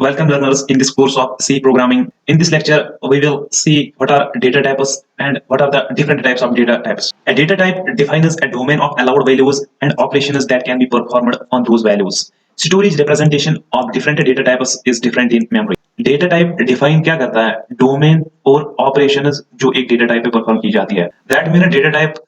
Welcome learners in this course of C programming. In this lecture, we will see what are data types and what are the different types of data types. A data type defines a domain of allowed values and operations that can be performed on those values. Storage representation of different data types is different in memory. Data type define क्या करता है? Domain और operations जो एक data type पे perform की जाती है. दैट मीन डेटा टाइप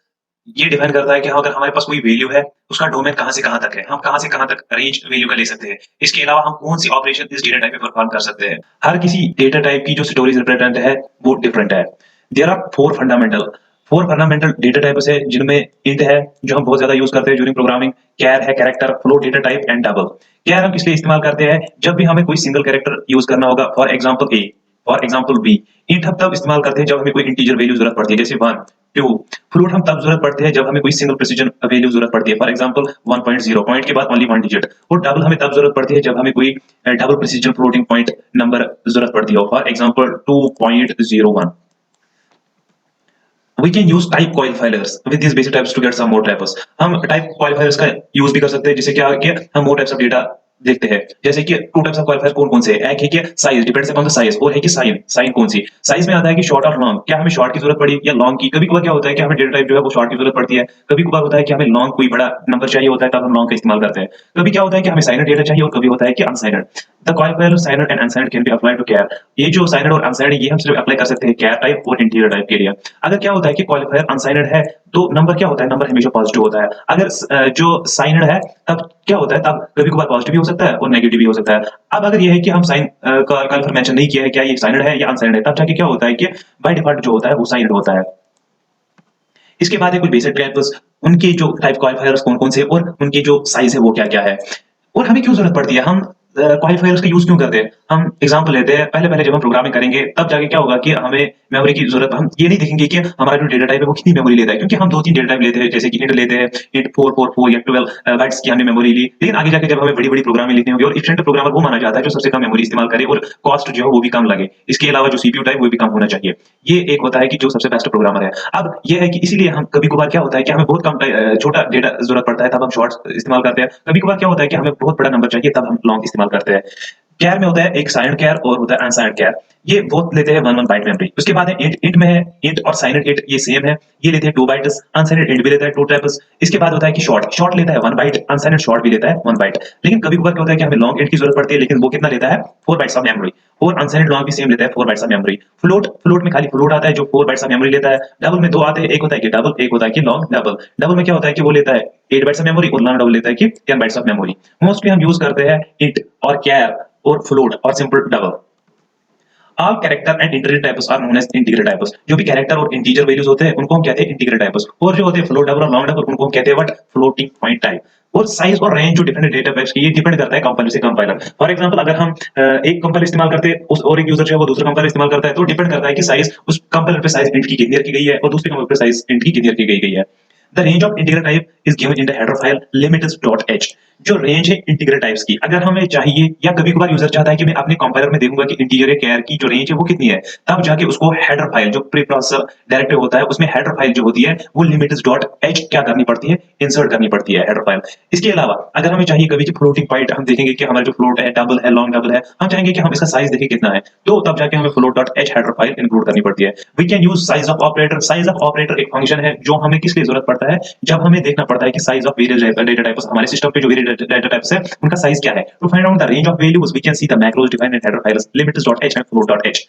ये डिफाइन करता है कि हाँ, अगर हमारे पास कोई वैल्यू है, उसका डोमेन कहाँ से कहाँ तक है, हम कहाँ से कहाँ तक रेंज वैल्यू का ले सकते हैं. इसके अलावा हम कौन सी ऑपरेशन इस डेटा टाइप पे परफॉर्म कर सकते हैं. हर किसी डेटा टाइप की जो स्टोरेज रिप्रेजेंट है वो डिफरेंट है. There are four fundamental data types है जिनमें इंट है जो हम बहुत ज्यादा यूज करते हैं ड्यूरिंग प्रोग्रामिंग, कैर है character, float data type and double. Char हम इसलिए इस्तेमाल करते हैं जब भी हमें कोई सिंगल कैरेक्टर यूज करना होगा, for example A, for example B. Int हम तब इस्तेमाल करते हैं जब हमें कोई इंटीजर वैल्यू जरूरत पड़ती है, जैसे 1 2. फ्लोट हम तब जरूरत पड़ते हैं जब हमें कोई सिंगल प्रिसिजन वैल्यू जरूरत पड़ती है, फॉर एग्जांपल 1.0 पॉइंट के बाद ओनली वन डिजिट. और डबल हमें तब जरूरत पड़ती है जब हमें कोई double precision floating point number जरूरत पड़ती है, for example 2.01. We can use type qualifiers with these basic types to get some more types. हम type qualifiers का यूज भी कर सकते हैं, जिससे क्या कि हम more types of data देखते हैं. जैसे कि टू टाइप्स ऑफ क्वालिफायर कौन कौन से हैं. एक है कि size, depends upon the size, और है कि साइन कौन सी. साइज में आता है कि शॉर्ट और लॉन्ग, क्या हमें शॉर्ट की जरूरत पड़ी या लॉन्ग की. कभी कभार क्या होता है कि हमें डेटा टाइप जो है वो शॉर्ट की जरूरत पड़ती है, कभी कभार होता है कि हमें लॉन्ग कोई बड़ा नंबर चाहिए होता है तब हम लॉन्ग का इस्तेमाल करते हैं. कभी क्या होता है कि हमें साइनड डेटा चाहिए और कभी होता है कि unsigned. The qualifier signed and unsigned can be applied to char. ये जो साइनड और अनसाइनड ये हम सिर्फ अप्लाई कर सकते हैं कैर टाइप और इंटीजर टाइप के लिए. अगर क्या होता है कि क्वालिफायर अनसाइनड है तो नंबर क्या होता है, नंबर हमेशा पॉजिटिव होता है. अगर जो साइनड है तब क्या होता है, तब कभी कभार पॉजिटिव भी हो सकता है और नेगेटिव भी हो सकता है. अब अगर ये है कि हम साइन का मेंशन नहीं किया है क्या ये साइनड है या अनसाइनड है, तब जाके क्या होता है कि बाय डिफॉल्ट जो होता है वो साइनड होता है. इसके बाद है कुछ बेसिक टाइप्स, उनके जो टाइप क्वालिफायर्स कौन कौन से और उनकी जो साइज है वो क्या क्या है और हमें क्यों जरूरत पड़ती है, हम क्वालिफायर्स का यूज क्यों करते हैं. हम एग्जांपल लेते हैं. पहले पहले जब हम प्रोग्रामिंग करेंगे तब जाके क्या होगा कि हमें मेमोरी की जरूरत, हम ये नहीं देखेंगे कि हमारा जो डेटा टाइप है वो कितनी मेमोरी लेता है, क्योंकि हम दो तीन डेटा टाइप लेते हैं, जैसे कि इंट लेते हैं, इंट 444 या 12 बाइट्स की हमने मेमोरी ली. लेकिन आगे जाके जब हमें बड़ी बड़ी प्रोग्रामिंग लिखनी होगी, और एफिशिएंट प्रोग्रामर वो माना जाता है जो सबसे कम मेमोरी इस्तेमाल करे और कॉस्ट जो है वो भी कम लगे. इसके अलावा जो सीपीयू टाइप वो भी कम होना चाहिए. ये एक होता है कि जो सबसे बेस्ट प्रोग्रामर है. अब ये है कि इसीलिए हम कभी कभार क्या होता है कि हमें बहुत कम छोटा डेटा जरूरत पड़ता है तब हम शॉर्ट इस्तेमाल करते हैं. कभी कभार क्या होता है कि हमें बहुत बड़ा नंबर चाहिए तब हम लॉन्ग इस्तेमाल करते हैं. कैर में होता है एक साइनड कैर और होता है अनसाइनड कैर. ये बोथ लेते हैं 1 बाइट मेमोरी. उसके बाद है इंट में है इंट और साइनड इंट ये सेम है, ये लेते हैं 2 बाइट्स. अनसाइनड इंट भी लेता है 2 टाइप्स. इसके बाद होता है कि शॉर्ट लेता है 1 बाइट, अनसाइनड शॉर्ट भी लेता है 1 बाइट. लेकिन कभी कभार क्या होता है कि हमें लॉन्ग इंट की जरूरत पड़ती है, लेकिन वो कितना लेता है 4 बाइट्स ऑफ मेमोरी. और अनसाइनड लॉन्ग भी सेम लेता है 4 बाइट्स ऑफ मेमोरी. फ्लोट में खाली फ्लोट आता है जो 4 बाइट्स ऑफ मेमोरी लेता है. डबल में दो आते हैं, एक होता है कि डबल, एक होता है कि लॉन्ग डबल. डबल में क्या होता है कि वो लेता है 8 बाइट्स ऑफ मेमोरी और लॉन्ग डबल लेता है कि 10 बाइट्स ऑफ मेमोरी. मोस्टली हम यूज करते हैं इंट और कैर और फ्लोट और simple double. All character and integer types are known as integer types. जो भी कैरेक्टर और इंटीजर वैल्यूज होते हैं उनको हम कहते हैं इंटीजर टाइप्स. और जो होते हैं फ्लोट डबल और लॉन्ग डबल उनको हम कहते हैं व्हाट, फ्लोटिंग पॉइंट टाइप. और साइज और रेंज जो डिफरेंट डेटा टाइप्स की ये डिपेंड करता है कंपाइलर से कंपाइलर. फॉर एग्जांपल अगर हम एक कंपाइलर इस्तेमाल करते हैं उस और एक यूजर जो है वो दूसरा कंपाइलर इस्तेमाल करता है, तो डिपेंड करता है कि साइज उस कंपाइलर पे साइज इंट की कितनी रखी गई है और दूसरे कंपाइलर पे साइज इंट की कितनी रखी गई है. The range of integer type is given in the header file limits.h. जो रेंज है इंटीग्रल टाइप्स की, अगर हमें चाहिए या कभी कभार यूजर चाहता है कि मैं अपने कंपाइलर में देखूंगा कि इंटीजर या कैर की जो रेंज है वो कितनी है, तब जाके उसको हेडर फाइल जो प्री प्रोसेसर डायरेक्टरी होता है उसमें हेडर फाइल जो होती है वो limits.h क्या करनी पड़ती है, इंसर्ट करनी पड़ती है हेडर फाइल. इसके अलावा अगर हमें चाहिए कभी कि फ्लोटिंग पॉइंट, हम देखेंगे कि हमारा जो फ्लोट है डबल है लॉन्ग डबल है, हम चाहेंगे कि हम इसका साइज देखें कितना है, तो तब जाके हमें float.h हेडर फाइल इंक्लूड करनी पड़ती है. We can use size of operator. Size of operator एक फंक्शन है जो हमें किस लिए जरूरत पड़ता है, जब हमें देखना पड़ता है कि size of various data types, हमारे सिस्टम पे जो वेरियस डेटा टाइप्स है उनका साइज क्या है. To find out the range of values we can see the macros defined in header files limits.h and float.h.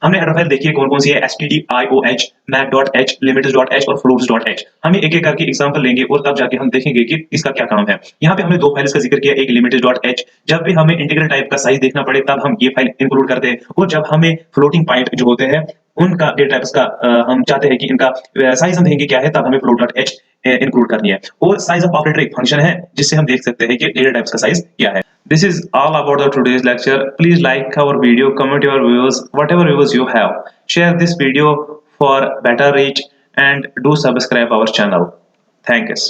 हमने हेडर फाइल देखी है कौन कौन सी है, stdioh, mac.h, limits.h और floats.h. हम एक एक करके एग्जांपल लेंगे और तब जाके हम देखेंगे कि इसका क्या काम है. यहाँ पे हमने दो फाइल्स का जिक्र किया, एक limits.h. जब भी हमें इंटीग्रल टाइप का साइज देखना पड़े तब हम ये फाइल इंक्लूड करते हैं, और जब हमें फ्लोटिंग पॉइंट जो होते हैं उनका डेटा टाइप्स का हम चाहते हैं कि इनका साइज हम देखेंगे क्या है, तब हमें float.h इंक्लूड करनी है. और साइज ऑफ ऑपरेटर एक फंक्शन है जिससे हम देख सकते हैं कि डेटा टाइप्स का साइज क्या है. This is all about the today's lecture. Please like our video, comment your views, whatever views you have. Share this video for better reach and do subscribe our channel. Thanks.